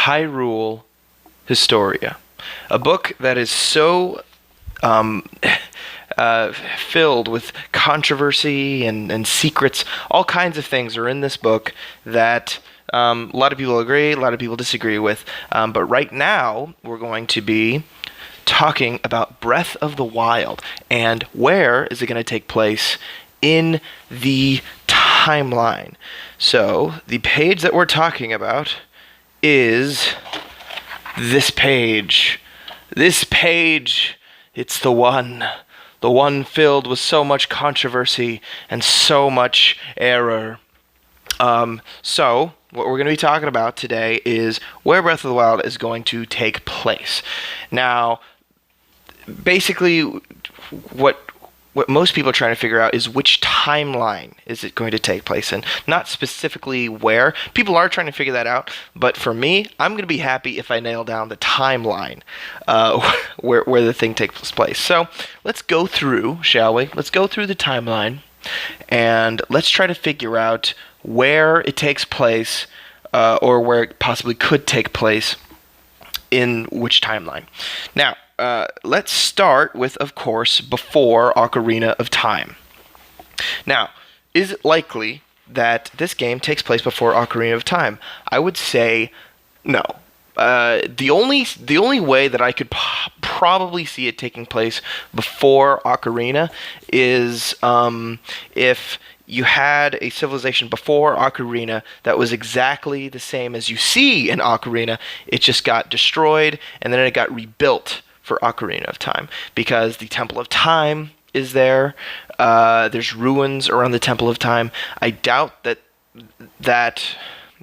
Hyrule Historia, a book that is so um, filled with controversy and secrets. All kinds of things are in this book that a lot of people agree, a lot of people disagree with. But right now, we're going to be talking about Breath of the Wild and where is it going to take place in the timeline. So, the page that we're talking about is this page. This page, it's the one filled with so much controversy and so much error. So, what we're going to be talking about today is where Breath of the Wild is going to take place. Now, basically, what most people are trying to figure out is which timeline is it going to take place in, not specifically where. People are trying to figure that out, but for me, I'm going to be happy if I nail down the timeline where the thing takes place. So let's go through, shall we? Let's go through the timeline, and let's try to figure out where it takes place, or where it possibly could take place in which timeline. Now, let's start with, of course, before Ocarina of Time. Now, is it likely that this game takes place before Ocarina of Time? I would say no. The only way that I could probably see it taking place before Ocarina is if you had a civilization before Ocarina that was exactly the same as you see in Ocarina. It just got destroyed, and then it got rebuilt for Ocarina of Time, because the Temple of Time is there. There's ruins around the Temple of Time. I doubt that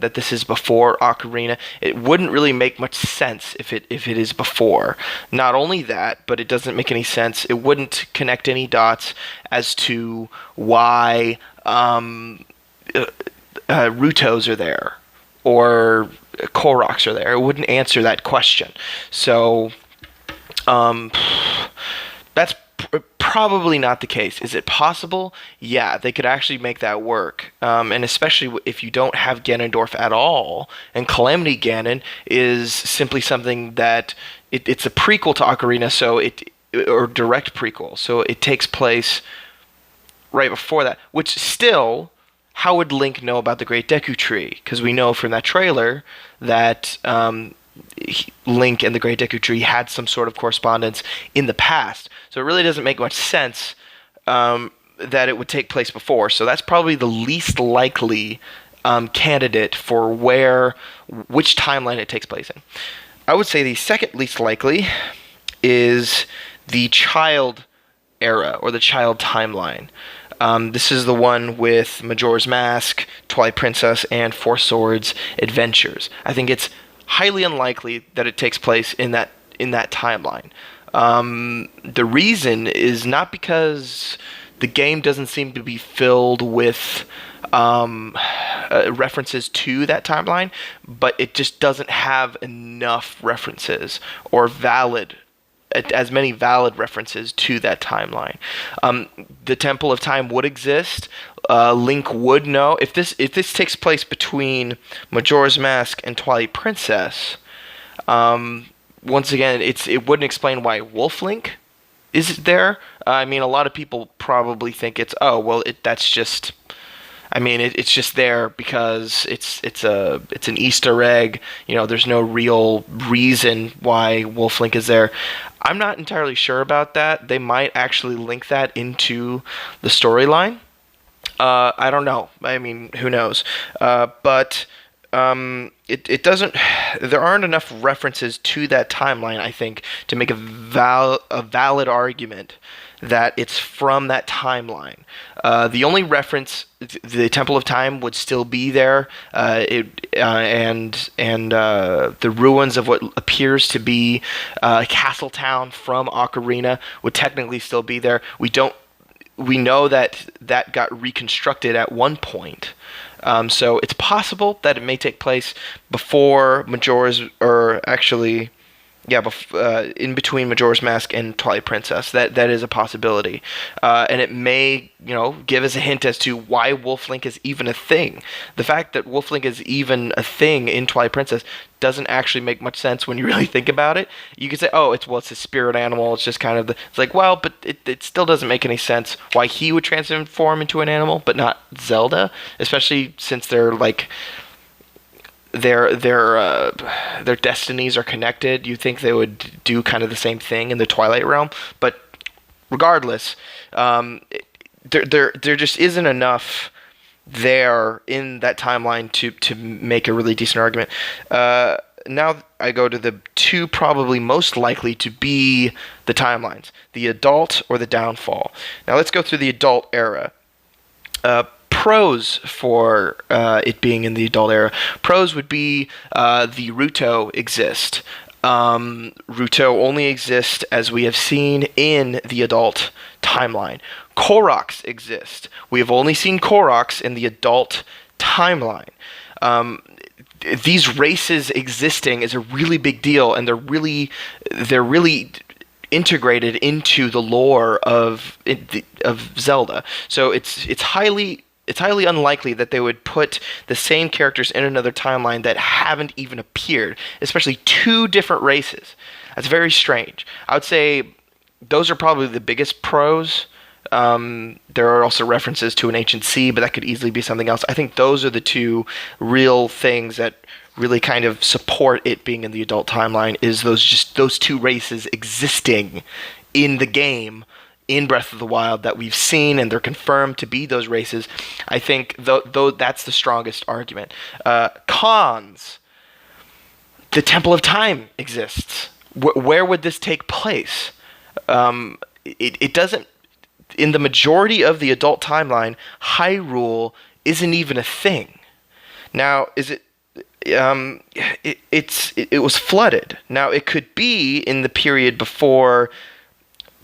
this is before Ocarina. It wouldn't really make much sense if it is before. Not only that, but it doesn't make any sense. It wouldn't connect any dots as to why Rutos are there or Koroks are there. It wouldn't answer that question. So that's probably not the case. Is it possible? Yeah, they could actually make that work. And especially if you don't have Ganondorf at all, and Calamity Ganon is simply something that it's a prequel to Ocarina, or direct prequel, so it takes place right before that. Which still, how would Link know about the Great Deku Tree? Because we know from that trailer that Link and the Great Deku Tree had some sort of correspondence in the past. So it really doesn't make much sense that it would take place before. So that's probably the least likely candidate for which timeline it takes place in. I would say the second least likely is the child era, or the child timeline. This is the one with Majora's Mask, Twilight Princess, and Four Swords Adventures. I think it's highly unlikely that it takes place in that timeline. The reason is not because the game doesn't seem to be filled with references to that timeline, but it just doesn't have enough references or as many valid references to that timeline. The Temple of Time would exist. Link would know if this takes place between Majora's Mask and Twilight Princess. Once again, it wouldn't explain why Wolf Link is there. I mean, a lot of people probably think it's that's just. I mean, it's just there because it's an Easter egg. You know, there's no real reason why Wolf Link is there. I'm not entirely sure about that. They might actually link that into the storyline. I don't know. I mean, who knows? But it doesn't. There aren't enough references to that timeline, I think, to make a valid argument that it's from that timeline. The only reference, the Temple of Time would still be there, and the ruins of what appears to be Castle Town from Ocarina would technically still be there. We know that got reconstructed at one point. So it's possible that it may take place before Majora's, or actually, Yeah, in between Majora's Mask and Twilight Princess, that is a possibility, and it may give us a hint as to why Wolf Link is even a thing. The fact that Wolf Link is even a thing in Twilight Princess doesn't actually make much sense when you really think about it. You could say, oh, it's a spirit animal. It's just kind of it's like, well, but it still doesn't make any sense why he would transform into an animal, but not Zelda, especially since they're like their destinies are connected. You think they would do kind of the same thing in the Twilight realm, but regardless, there just isn't enough there in that timeline to make a really decent argument. Now I go to the two probably most likely to be the timelines: the adult or the downfall. Now let's go through the adult era. Pros for it being in the adult era. Pros would be the Ruto exist. Ruto only exists, as we have seen, in the adult timeline. Koroks exist. We have only seen Koroks in the adult timeline. These races existing is a really big deal, and they're really integrated into the lore of Zelda. So it's highly unlikely that they would put the same characters in another timeline that haven't even appeared, especially two different races. That's very strange. I would say those are probably the biggest pros. There are also references to an ancient sea, but that could easily be something else. I think those are the two real things that really kind of support it being in the adult timeline, is those two races existing in the game in Breath of the Wild that we've seen, and they're confirmed to be those races. I think though that's the strongest argument. Cons. The Temple of Time exists. Where would this take place? It doesn't. In the majority of the adult timeline, Hyrule isn't even a thing. Now, is it? It was flooded. Now, it could be in the period before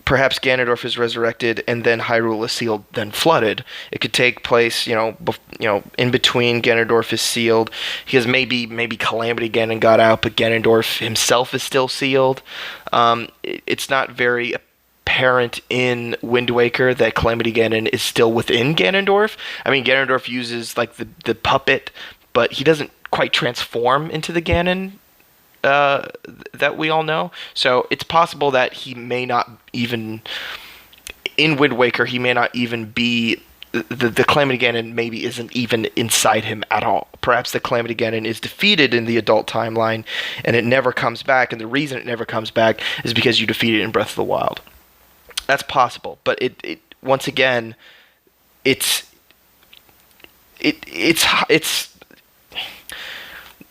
perhaps Ganondorf is resurrected and then Hyrule is sealed, then flooded. It could take place, in between Ganondorf is sealed. Because maybe Calamity Ganon got out, but Ganondorf himself is still sealed. It's not very apparent in Wind Waker that Calamity Ganon is still within Ganondorf. I mean, Ganondorf uses like the puppet, but he doesn't quite transform into the Ganon that we all know. So it's possible that he may not even, in Wind Waker, he may not even be, the Calamity Ganon maybe isn't even inside him at all. Perhaps the Calamity Ganon is defeated in the adult timeline and it never comes back, and the reason it never comes back is because you defeat it in Breath of the Wild. That's possible, but it once again, it's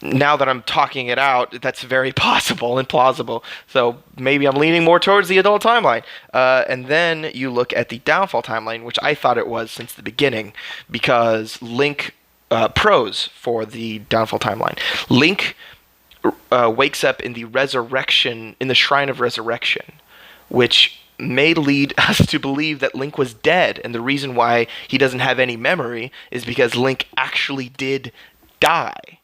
now that I'm talking it out, that's very possible and plausible. So maybe I'm leaning more towards the adult timeline. And then you look at the downfall timeline, which I thought it was since the beginning, because Link, pros for the downfall timeline. Link wakes up in the Shrine of Resurrection, which may lead us to believe that Link was dead, and the reason why he doesn't have any memory is because Link actually did die.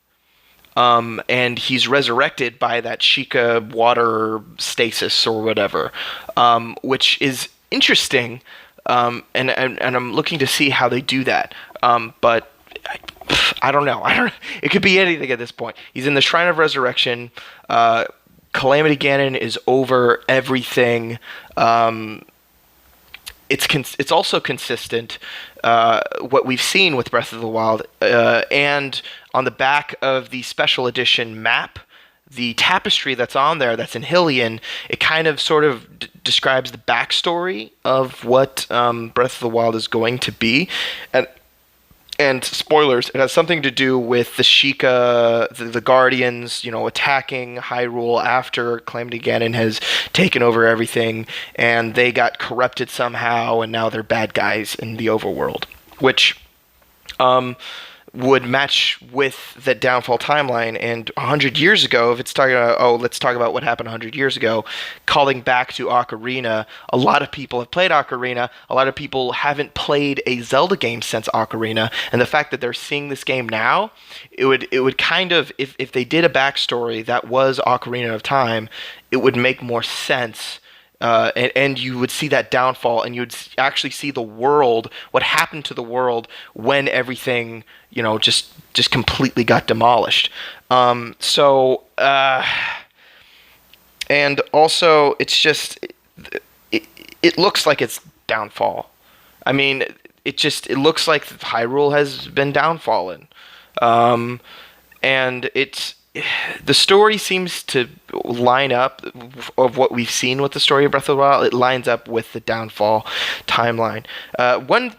And he's resurrected by that Sheikah water stasis or whatever, which is interesting, and I'm looking to see how they do that. But I don't know. It could be anything at this point. He's in the Shrine of Resurrection. Calamity Ganon is over everything. It's also consistent, what we've seen with Breath of the Wild, and on the back of the special edition map, the tapestry that's on there, that's in Hylian, it kind of sort of describes the backstory of what Breath of the Wild is going to be, and spoilers, it has something to do with the Sheikah, the Guardians, attacking Hyrule after Calamity Ganon has taken over everything, and they got corrupted somehow, and now they're bad guys in the overworld. Which, would match with the downfall timeline. And 100 years ago, if it's talking about, oh, let's talk about what happened 100 years ago, calling back to Ocarina, a lot of people have played Ocarina. A lot of people haven't played a Zelda game since Ocarina. And the fact that they're seeing this game now, it would kind of, if they did a backstory that was Ocarina of Time, it would make more sense. And you would see that downfall, and you would actually see the world, what happened to the world when everything, just completely got demolished. And also, it's just, it looks like it's downfall. I mean, it looks like Hyrule has been downfallen. And the story seems to line up of what we've seen with the story of Breath of the Wild. It lines up with the downfall timeline. One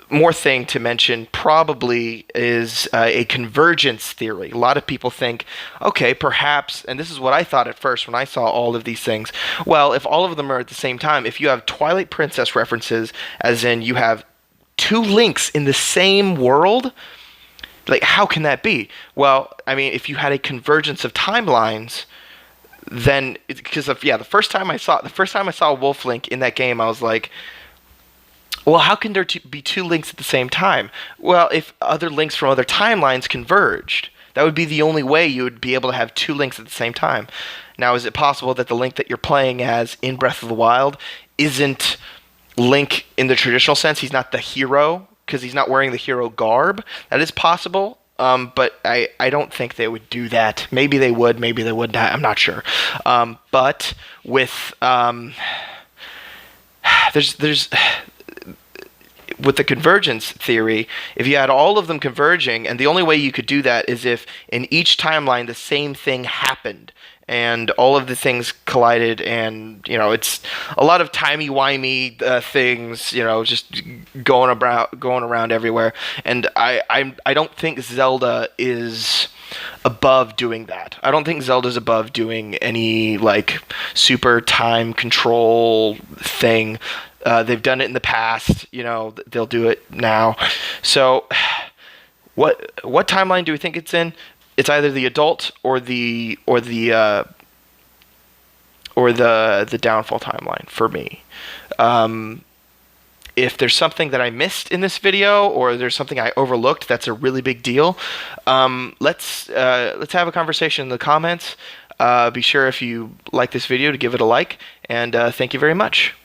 more thing to mention probably is a convergence theory. A lot of people think, okay, perhaps, and this is what I thought at first when I saw all of these things. Well, if all of them are at the same time, if you have Twilight Princess references, as in you have two Links in the same world, like, how can that be? Well, I mean, if you had a convergence of timelines, then because of the first time I saw Wolf Link in that game, I was like, well, how can there be two Links at the same time? Well, if other Links from other timelines converged, that would be the only way you would be able to have two Links at the same time. Now, is it possible that the Link that you're playing as in Breath of the Wild isn't Link in the traditional sense? He's not the hero, because he's not wearing the hero garb. That is possible, but I don't think they would do that. Maybe they would, maybe they wouldn't. I'm not sure. But with there's with the convergence theory, if you had all of them converging, and the only way you could do that is if in each timeline the same thing happened, and all of the things collided, and it's a lot of timey-wimey things, just going around everywhere. And I don't think Zelda is above doing that. I don't think Zelda's above doing any like super time control thing. They've done it in the past. They'll do it now. So, what timeline do we think it's in? It's either the adult or the downfall timeline for me. If there's something that I missed in this video, or there's something I overlooked that's a really big deal, let's have a conversation in the comments. Be sure, if you like this video, to give it a like, and thank you very much.